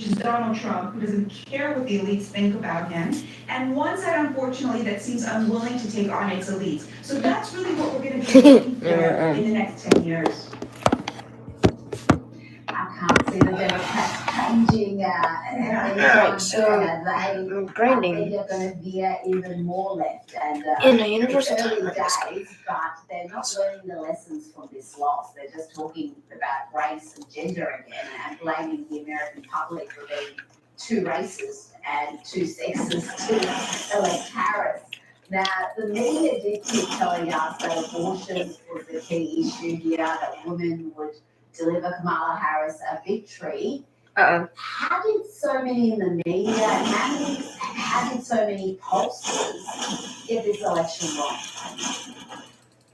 is Donald Trump, who doesn't care what the elites think about him, and one side, unfortunately, that seems unwilling to take on its elites. So that's really what we're going to be looking for in the next 10 years. I can't see the Democrats changing Alright, so grinding they're going to veer even more left. And in a universal it's time early on this. days, but they're not learning the lessons from this loss. They're just talking about race and gender again and blaming the American public for being two races and two sexes to elect Harris. Now, the media did keep telling us that abortion was the key issue here, that women would deliver Kamala Harris a victory. How did so many in the media, how did so many pollsters get this election wrong?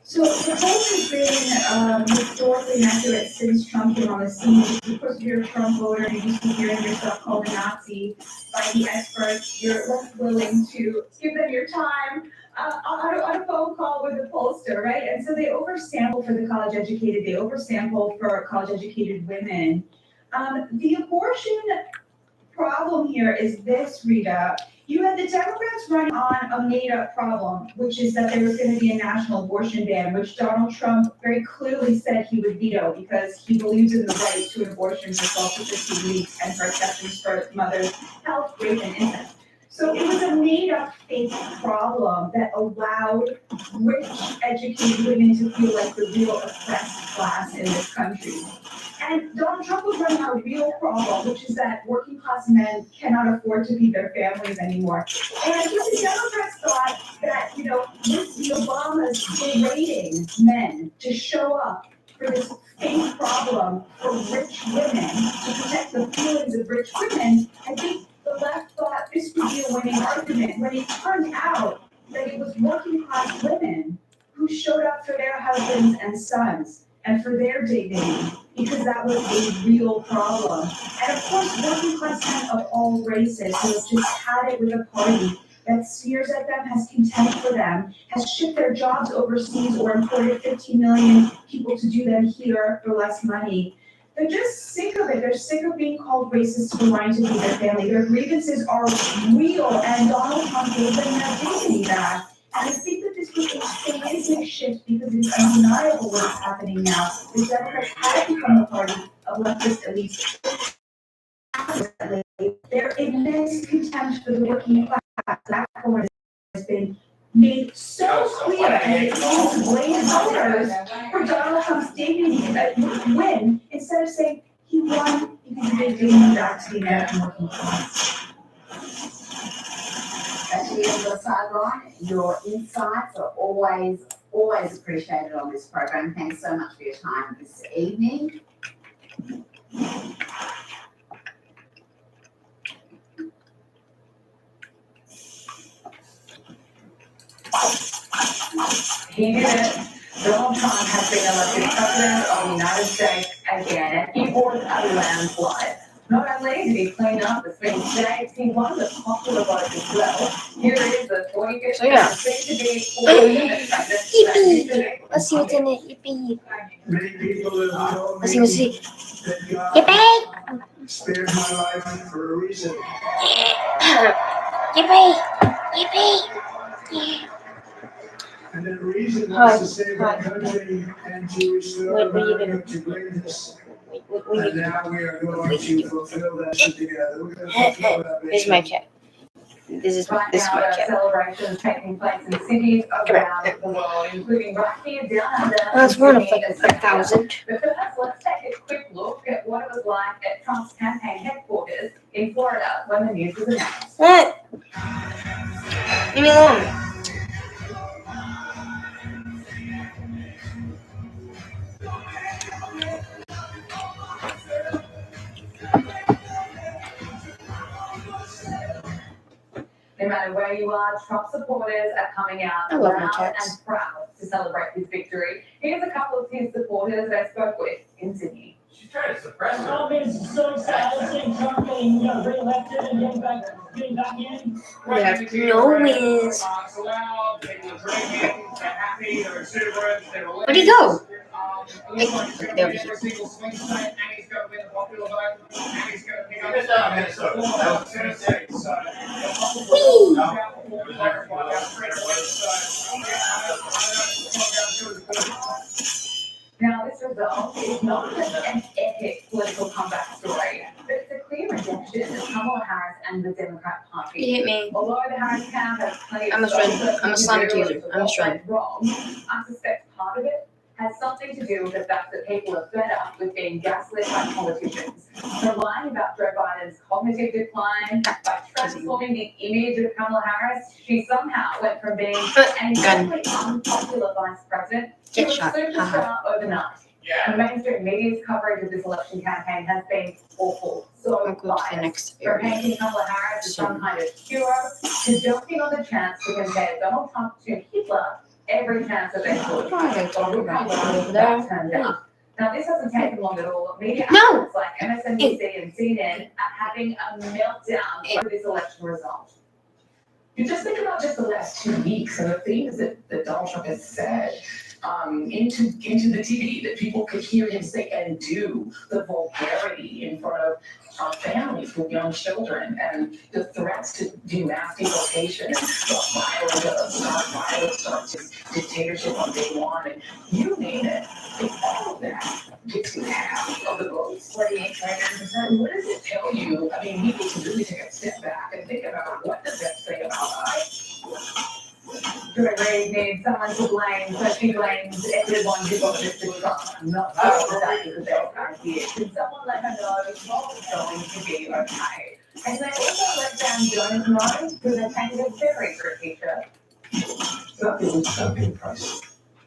So the polls has been historically inaccurate since Trump came on the scene. Of course, if you're a Trump voter and you used to hearing yourself called a Nazi by the experts, you're less willing to give them your time on a phone call with a pollster, right? And so they oversample for the college educated, they oversample for college educated women. The abortion problem here is this, Rita. You had the Democrats running on a made-up problem, which is that there was going to be a national abortion ban, which Donald Trump very clearly said he would veto because he believes in the right to an abortion for 12 to 15 weeks and for exceptions for mothers' health, rape, and incest. So it was a made-up fake problem that allowed rich, educated women to feel like the real oppressed class in this country. And Donald Trump was running a real problem, which is that working class men cannot afford to feed their families anymore. And I think the Democrats thought that, with the Obamas berating men to show up for this fake problem for rich women, to protect the feelings of rich women, I think the left thought this would be a winning argument, when it turned out that it was working class women who showed up for their husbands and sons and for their dignity, because that was a real problem. And of course, working class men of all races who have just had it with a party that sneers at them, has contempt for them, has shipped their jobs overseas or imported 15 million people to do them here for less money. They're just sick of it. They're sick of being called racist for wanting to feed their family. Their grievances are real, and Donald Trump gave them their dignity back. And I think that this was a seismic shift because it's undeniable what is happening now. The Democrats have become a party of leftist elites. Their immense contempt for the working class, that point has been made so clear, and it seems to blame voters for Donald Trump's dignity win, instead of saying he won because he gave dignity back to the American working class. Especially on the sideline, your insights are always appreciated on this program. Thanks so much for your time this evening. He did it. Donald Trump has been elected president of the United States again, and he won a landslide. Not only did he clean up the swing states, he won the popular vote as well. Here is the 45th Yippee! Let's see what's in it. Yippee! Let's see. Yippee! Spared my life for a reason. Yippee! Yippee! Yeah. And that reason was to save our country and to restore America to greatness. And now we are going to fulfill that together. We're going to fulfill that vision. Here's my cat. This is my cat. Celebrations taking place in cities around the world, including right here down under. That's one of like 1,000. But first, let's take a quick look at what it was like at Trump's campaign headquarters in Florida when the news was announced. What? Leave me alone. No matter where you are, Trump supporters are coming out I love my loud cats. and proud to celebrate his victory. Here's a couple of his supporters I spoke with in Sydney. She's trying to suppress it. Trump is so excited seeing Trump getting re-elected and getting back in. We have no wins. Where'd he go? They're over here. Now, this result is not just an epic political comeback story, but it's a clear rejection of Kamala Harris and the Democrat You Party. hit me. Although the Harris camp has plenty of I'm a friend. stuff I'm a Sonic to do user. with I'm a what friend. went wrong, I suspect part of it has something to do with the fact that people are fed up with being gaslit by politicians. They're lying about Joe Biden's cognitive decline by transforming the image of Kamala Harris. She somehow went from being an incredibly unpopular vice president to a Get shot. superstar overnight. And mainstream media's coverage of this election campaign has been awful. So I'll go to the biased. next From area. painting Kamala Harris as some kind of hero to jumping on the chance to compare Donald Trump to Hitler every chance that they could. Why So look how well over that there? turned out. Now, this hasn't taken long at all. Media No. outlets like MSNBC and CNN are having a meltdown over this election result. You just think about just the last 2 weeks and the things that Donald Trump has said into the TV that people could hear him say and do, the vulgarity in front of families with young children and the threats to do mass deportation and start dictatorship on day one and you name it. If all of that gets you half of the votes, 48.9%, what does it tell you? I mean, we need to really take a step back and think about what does that say about us? Gregory needs someone to blame, so she blames everyone who voted for Trump, not just that is the best idea. Can someone let her know it's not going to be okay? And they also let Dan Jones know, who they painted a very good picture. Not that it's not paying price.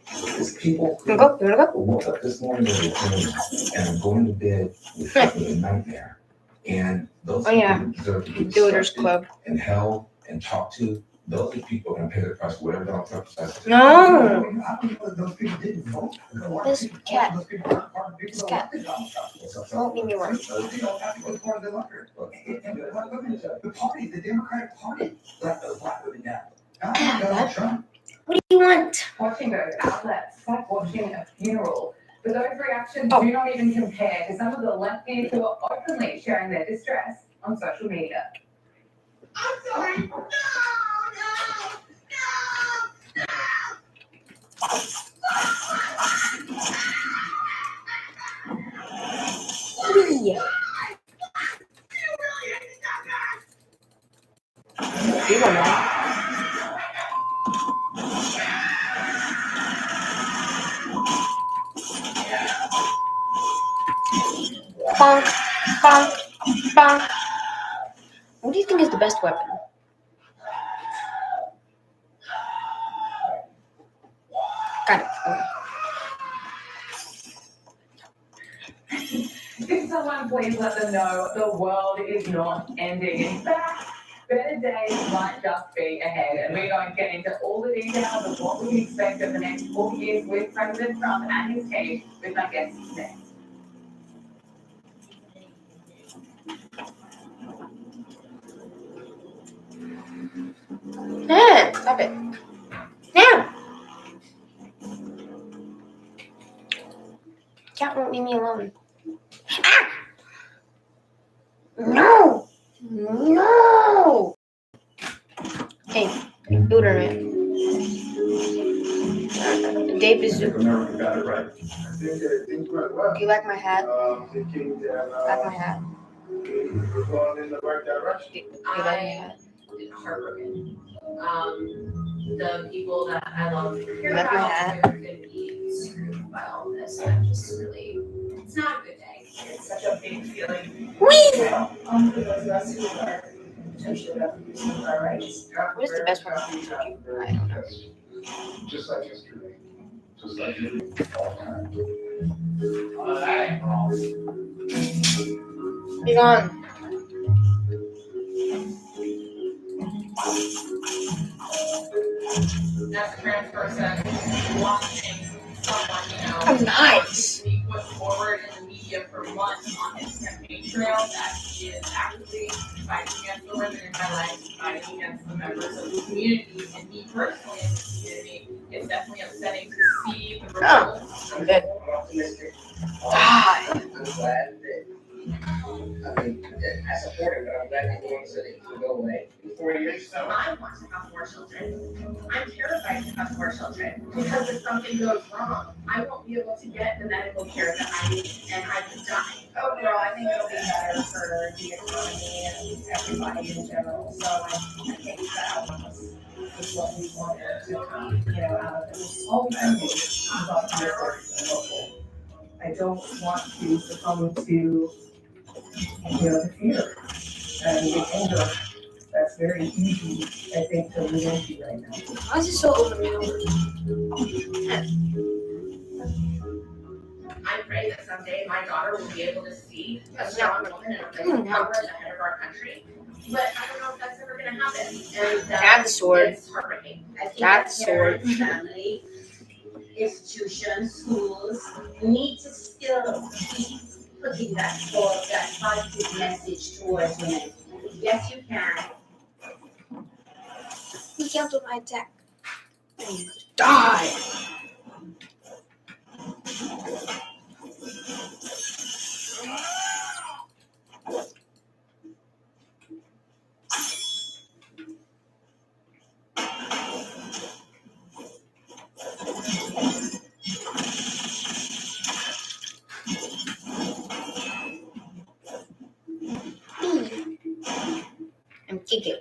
It's people You wanna go? You wanna go? who woke up this morning and are going to bed with a nightmare. And those Oh, yeah. people deserve to be Builders respected Club. and held and talked to. Those are people going to pay the price for whatever Donald Trump decides to do. No. I don't know that those people didn't vote. This cat. Those people aren't part of the This people cat. that elected Donald Trump. Won't give me one. Those people have to go part of the electorate. And the party, the Democratic Party, let those black women down. Not Donald Trump. What do you want? Watching those outlets, it's like watching a funeral. But those reactions Oh. do not even compare to some of the lefties who are openly sharing their distress on social media. I'm sorry. Yeah. You want that? Bonk, bonk, bonk. What do you think is the best weapon? Got it. Okay. Can someone please let them know the world is not ending? In fact, better days might just be ahead, and we're going to get into all the details of what we can expect over the next 4 years with President Trump and his team with my guests next. Yeah, stop it. Now. Cat won't leave me alone. Ah! No! No! Hey, Builder Man. Dave is. Do America got it right. I think we're well. you like my hat? Thinking that, Like my hat? we're going in the right direction. Do you like my hat? Heartbroken. The people that I love care Like my about, hat? they're gonna be screwed by all this, and I'm just really, it's not a good day. It's such a big feeling. Whee! For those of us who are potentially about to lose our rights. What is the best one? I don't know. Just like yesterday. Just like all time. Be gone. As a trans person, watching someone, Oh, nice. be put forward in the media for months on his campaign trail that he is actively fighting against the women in my life, fighting against the members of the community, and me personally in the community, it's definitely upsetting to see the results I'm good. Die. I'm glad that, I mean, that I support it, but I'm glad that the ones that it can go away in 4 years. So I want to have more children. I'm terrified to have more children because if something goes wrong, I won't be able to get the medical care that I need and I could die. Overall, I think it'll be better for the economy and everybody in general. So I think that is what we wanted to come, out of it. All we can do is about the local. I don't want to succumb to, the fear and the anger. That's very easy, I think, to live into right now. Why is it so overpowered? I pray that someday my daughter will be able to see a strong woman in a place of power at the head of our country. But I don't know if that's ever gonna happen. And Add the sword. It's heartbreaking. I think That that sword. parents, family, institutions, schools need to still keep putting that positive message towards women. Yes, you can. He canceled my attack. Die. I'm kicking.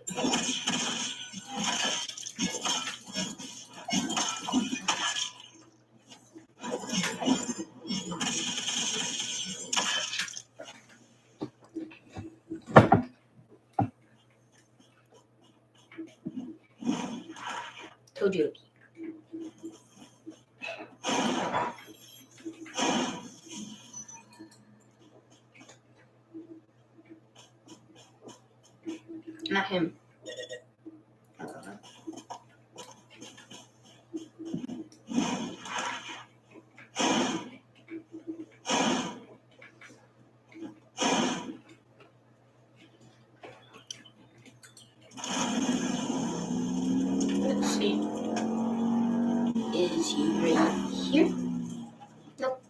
Told you. Not him. Let's see. Is he right here? Nope.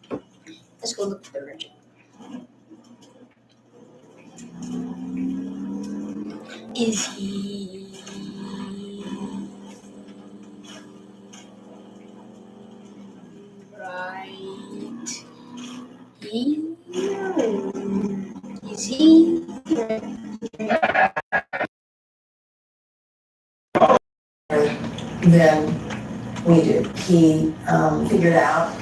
Let's go look for the merchant. Is he right here? Is he Than we did. He figured out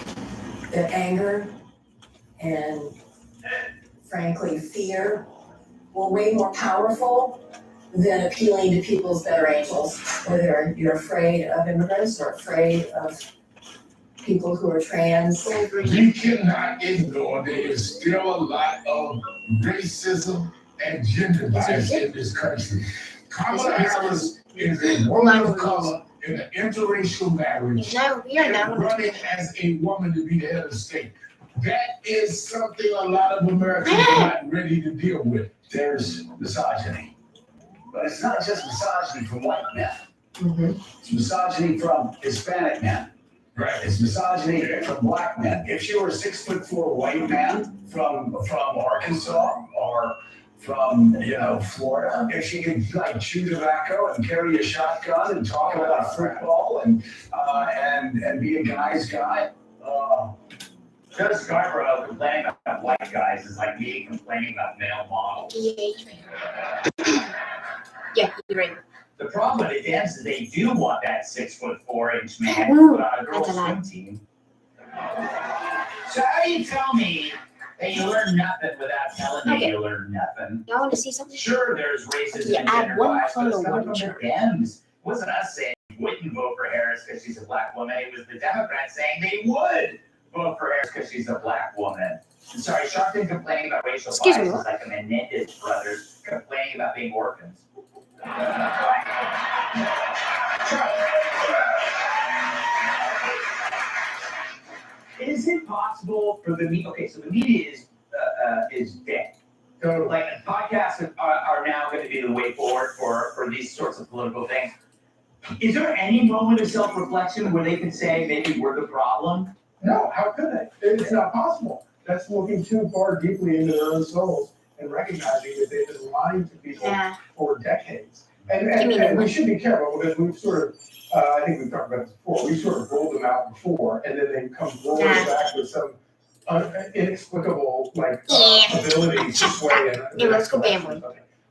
that anger and frankly fear were way more powerful than appealing to people's better angels, whether you're afraid of immigrants or afraid of people who are trans. We cannot ignore there is still a lot of racism and gender bias in this country. Kamala Harris is a woman of color in an interracial marriage. No, we are not. And running as a woman to be the head of the state. That is something a lot of Americans are not ready to deal with. There's misogyny. But it's not just misogyny from white men. It's misogyny from Hispanic men. Right. It's misogyny from black men. If you were a 6'4" white man from Arkansas or from Florida, if you could chew tobacco and carry a shotgun and talk about football and be a guy's guy. Judge Scarborough complaining about white guys is like me complaining about male models. Yeah, you're right. The problem with the dance is they do want that 6'4" man Ooh, to put on a girls' that's a swim team. So how do you tell me that you learn nothing without telling me you learn nothing? Y'all want to see something? Sure, there's racism Yeah, and add gender one bias, but it's photo, coming one from the Dems. It wasn't us saying we wouldn't vote for Harris because she's a black woman. It was the Democrats saying they would vote for Harris because she's a black woman. I'm sorry, Sharpton complaining about racial Excuse me, bias what? is like a Menendez brothers complaining about being orphans. Is it possible for the media? Okay, so the media is dead. So like podcasts are now going to be the way forward for these sorts of political things. Is there any moment of self-reflection where they can say maybe we're the problem? No, how could they? It's not possible. That's looking too far deeply into their own souls and recognizing that they've been lying to people for decades. And we should be careful because we've sort of, I think we've talked about this before, we've sort of rolled them out before and then they come roaring back with some inexplicable ability to sway in. Yeah, let's go gambling.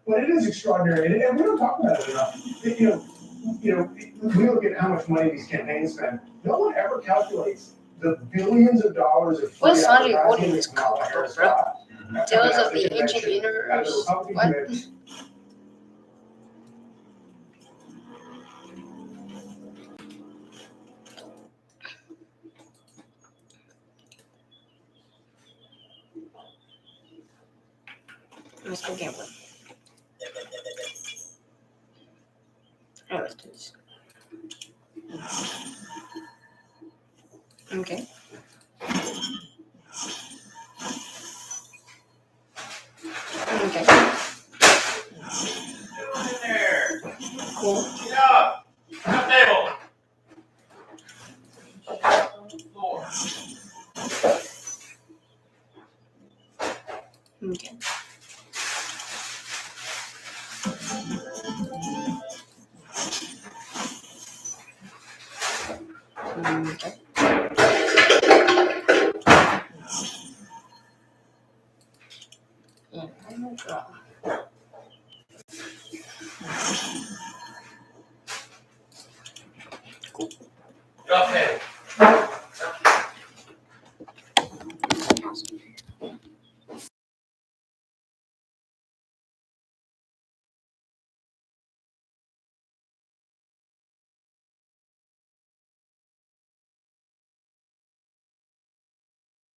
But it is extraordinary, and we don't talk about it enough. We look at how much money these campaigns spend. No one ever calculates the billions of dollars of free What's Sanjay advertising holding that this Kamala card, Harris bro? got. Tales of As the a Ancient convention, as a Universe. Republican What? convention. Let's go gambling. Alright, let's do this. Okay. Okay. In there. Cool. Get up. Top table. Floor. Okay. Okay. And I'm gonna draw. Drop table. Awesome.